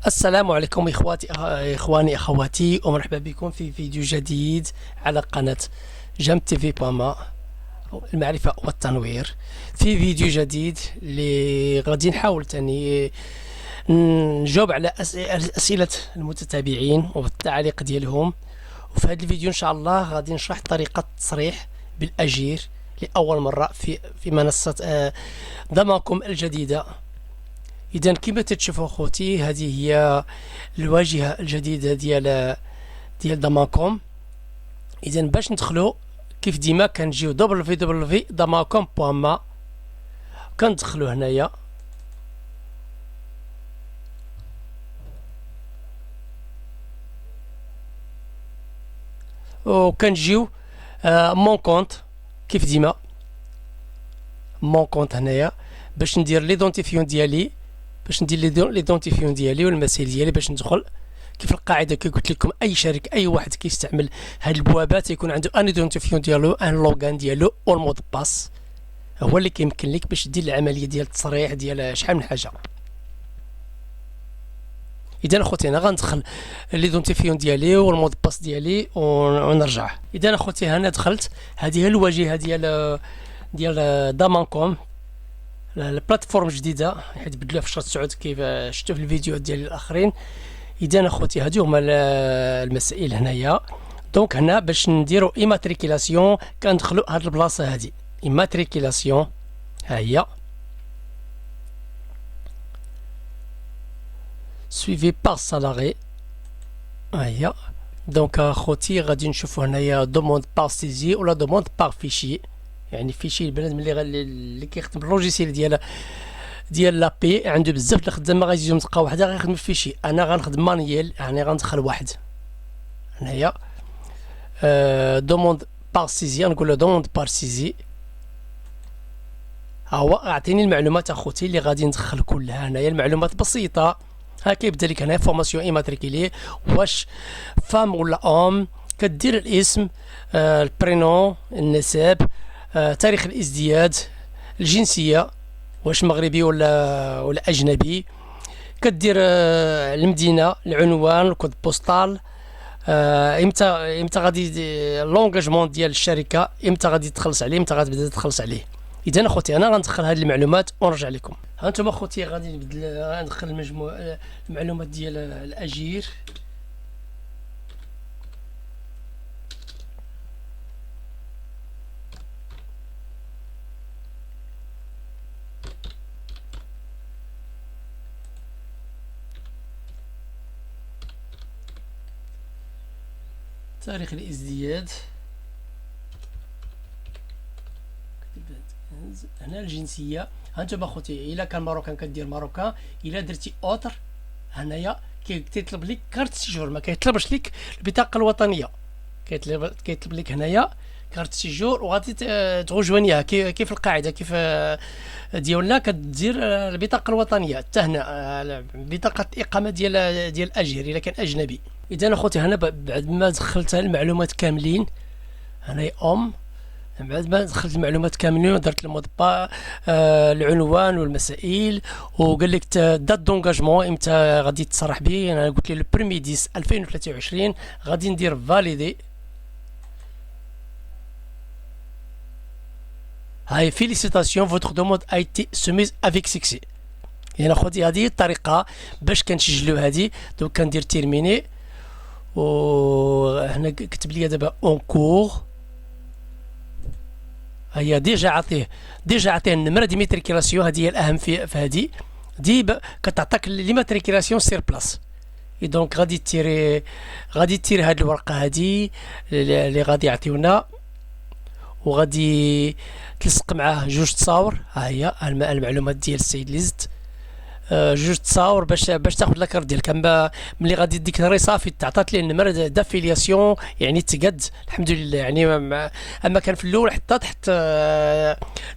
السلام عليكم إخواني أخواتي، ومرحبا بكم في فيديو جديد على قناة جام تي في باما المعرفة والتنوير. في فيديو جديد اللي غادي نحاول تاني نجاوب على أسئلة المتتابعين والتعليق ديالهم. وفي هذا الفيديو إن شاء الله غادي نشرح طريقة التصريح بالأجير لأول مرة في منصة ضمانكم الجديدة. إذا كما تتشوفوا خوتي، هذه هي الواجهة الجديدة ديال ضمانكم. إذا باش ندخلوا كيف ديما كنجيو www.damancom.ma، كندخلوا هنايا وكنجيو مون كونت كيف ديما مون كونت هنايا باش ندير ليدونتيفيون ديالي، باش ندير ليدونتيفيون ديالي والمسائل ديالي باش ندخل. كيف القاعده كي قلت لكم، اي شركه اي واحد كيستعمل هاد البوابات يكون عنده ان ايدونتيفيون ديالو، ان لوغان ديالو والمود باس، هو اللي كيمكن لك باش دير العمليه ديال التصريح ديال شحال من حاجه. اذا اخوتي انا غندخل ليدونتيفيون ديالي والمود باس ديالي ونرجع. اذا اخوتي انا دخلت، هذه هي الواجهه ديال ضمانكم، البلاتفورم جديده حيت بدلوها في شهر 9 كيف شفتوا في الفيديوهات ديال الاخرين. اذا اخوتي هادو هما المسائل هنايا. دونك هنا باش نديرو ايماتريكيلاسيون كندخلو هاد البلاصه هادي ايماتريكيلاسيون، ها هي سويفي بار سالاري، ها هي. دونك اخوتي غادي نشوفو هنايا دوموند بار سيزي ولا دوموند بار فيشي، يعني فيشي البنادم اللي كيخدم اللوجيسيال ديال لابي عنده بزاف د الخدامه غادي يجيو تلقى وحده غيخدم فيشي. انا غنخدم مانييل، يعني غندخل واحد هنايا دوموند بار سيزي، نقول له دوموند بار سيزي. ها هو اعطيني المعلومات اخوتي اللي غادي ندخل كلها هنايا، المعلومات بسيطه. ها كيبدا لك هنا فورماسيون ايماتريكيلي، واش فام ولا اوم، كدير الاسم، البرينون، النسب، تاريخ الازدياد، الجنسيه واش مغربي ولا اجنبي، كدير المدينه، العنوان، الكود بوستال، امتى غادي لونجاجمون ديال الشركه، امتى غادي تخلص عليه، امتى غتبدا تخلص عليه. اذا اخوتي انا غندخل هذه المعلومات ونرجع لكم. ها انتم اخوتي غادي غندخل المعلومات ديال الاجير. تاريخ الازدياد، هنا الجنسيه. هانتوما اخوتي الا كان ماروكان كدير ماروكان، الا درتي اوتر هنايا كيطلب لك كارت سيجور، ما كيطلبش لك البطاقه الوطنيه، كيطلب لك هنايا كارت سيجور وغادي تغوجوانيها كيف القاعده كيف ديالنا كدير البطاقه الوطنيه حتى هنا بطاقه الاقامه ديال الاجير الا كان اجنبي. اذا اخوتي هنا بعد ما دخلت المعلومات كاملين هنا بعد ما دخلت المعلومات كاملين ودرت المود با العنوان والمسائل، وقال لك دات دونجاجمون امتى غادي تصرح به. انا قلت لي لو بريمي 10 2023 غادي ندير فاليدي. هاي فيليسيتاسيون فوتر دوموند اي تي سوميز افيك سيكسي. يعني اخوتي هذه الطريقه باش كنسجلوا هذه. دونك كندير تيرميني، وهنا كتب لي دابا اون كور. هي ديجا عطيه النمره دي ميتريكيلاسيون، هذه هي الاهم في هذه دي كتعطيك ليماتريكيلاسيون سير بلاص. دونك غادي تيري هذه الورقه هذه اللي غادي يعطيونا، وغادي تلصق معاه جوج تصاور. ها هي المعلومات ديال السيد اللي زدت، جوج تصاور باش تاخذ لاكارت ديالك. ملي غادي ديك صافي تعطات لي النمره دافيلياسيون، يعني تقد الحمد لله. يعني اما كان في الاول حتى تحت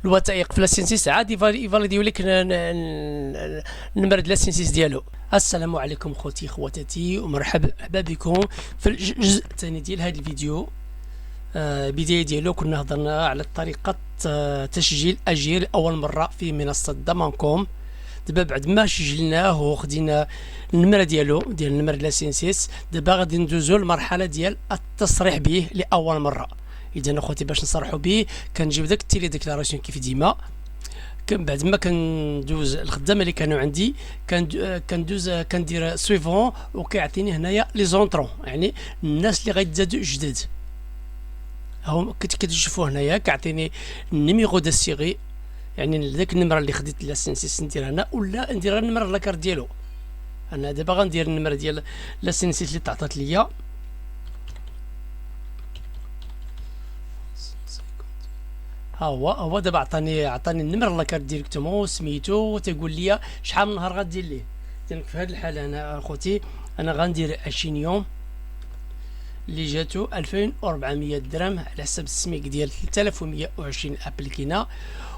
الوثائق في لاسينسيس عادي يفاليديو لك النمره ديال لاسينسيس ديالو. السلام عليكم خوتي خواتاتي، ومرحبا بكم في الجزء الثاني ديال هذا الفيديو. بداية ديالو كنا هضرنا على طريقة تسجيل أجير أول مرة في منصة ضمانكم. دابا بعد ما سجلناه وخدينا النمره ديالو ديال النمر ديال سينسيس، دابا غادي ندوزو للمرحله ديال التصريح به لاول مره. اذا اخوتي باش نصرحوا به كنجيب داك التيلي ديكلاراسيون كيف ديما، بعد ما كندوز الخدامه اللي كانوا عندي كندوز كندير سويفون وكيعطيني هنايا لي زونطرون، يعني الناس اللي غيتزادوا جداد. هاهم كتشوفوا هنايا كيعطيني النيميرو دو سيغي، يعني داك النمره اللي خديت لا سينسيس ندير هنا ولا ندير النمره لاكارت ديالو. انا دابا غندير النمره ديال لا سينسيس اللي تعطات ليا. ها هو دابا عطاني النمر لاكارت ديريكتومون سميتو تيقول لي شحال من نهار غدير ليه. اذا في هذه الحاله انا اخوتي انا غندير 20 يوم اللي جاتو 2400 درهم على حسب السميك ديال 3120 ابليكينا،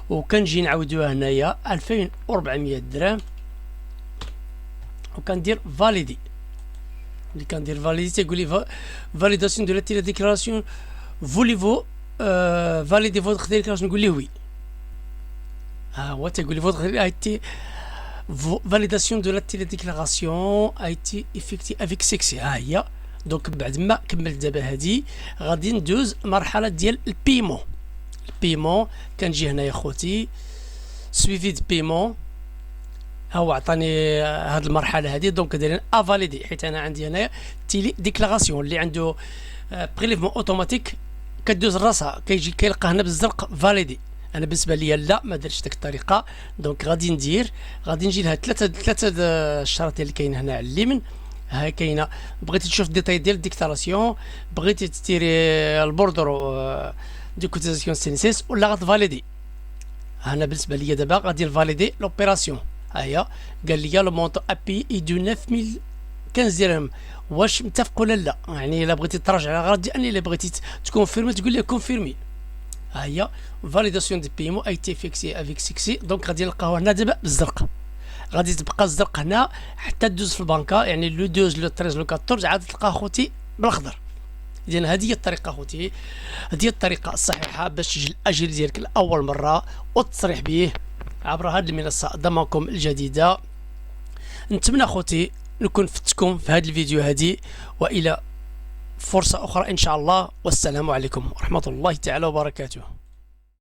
وكنجي نعاودوها هنايا 2400 درهم وكندير فاليدي. اللي كندير فاليدي تيقول لي فاليداسيون دو لا ديكلاراسيون فوليفو فاليدي فوتر ديكلاراسيون، نقول ليه وي. ها هو تيقول لي فوتر a été validation de la télédéclaration a été effectuée avec succès. ها هي دونك بعد ما كملت دابا هادي غادي ندوز مرحله ديال البيمون. كنجي هنايا خوتي سويفي دو بيمون، ها هو عطاني هاد المرحله هادي دونك دايرين افاليدي، حيت انا عندي هنايا تيلي ديكلاراسيون اللي عنده بريليفمون اوتوماتيك كدوز راسها كيجي كيلقى هنا بالزرق فاليدي. انا بالنسبه ليا لا ما درتش ديك الطريقه، دونك غادي نجي لها ثلاثه الشرط اللي كاين هنا على اليمين. ها كاينه بغيتي تشوف الديتاي ديال الديكلاراسيون، بغيتي تديري البوردرو دو كوتيزاسيون سينسيس ولا غتفاليدي. انا بالنسبه ليا دابا غادي فاليدي لوبيراسيون. ها هي قال لي لو مونطو ابي اي دو 9015 درهم، واش متفق ولا لا؟ يعني الا بغيتي تراجع غادي اني الا بغيتي تكونفيرمي تقول لي كونفيرمي. ها هي فاليداسيون دو بيمون اي تي فيكسي افيك سيكسي، دونك غادي نلقاو هنا دابا بالزرق، غادي تبقى الزرق هنا حتى دوز في البنكه، يعني لو 12 لو 13 لو 14 عاد تلقى خوتي بالاخضر. اذا هذه هي الطريقه خوتي، هذه هي الطريقه الصحيحه باش تسجل الاجر ديالك لاول مره والتصريح به عبر هذه المنصه ضمانكم الجديده. نتمنى خوتي نكون فتكم في هذا الفيديو هذه، والى فرصه اخرى ان شاء الله، والسلام عليكم ورحمه الله تعالى وبركاته.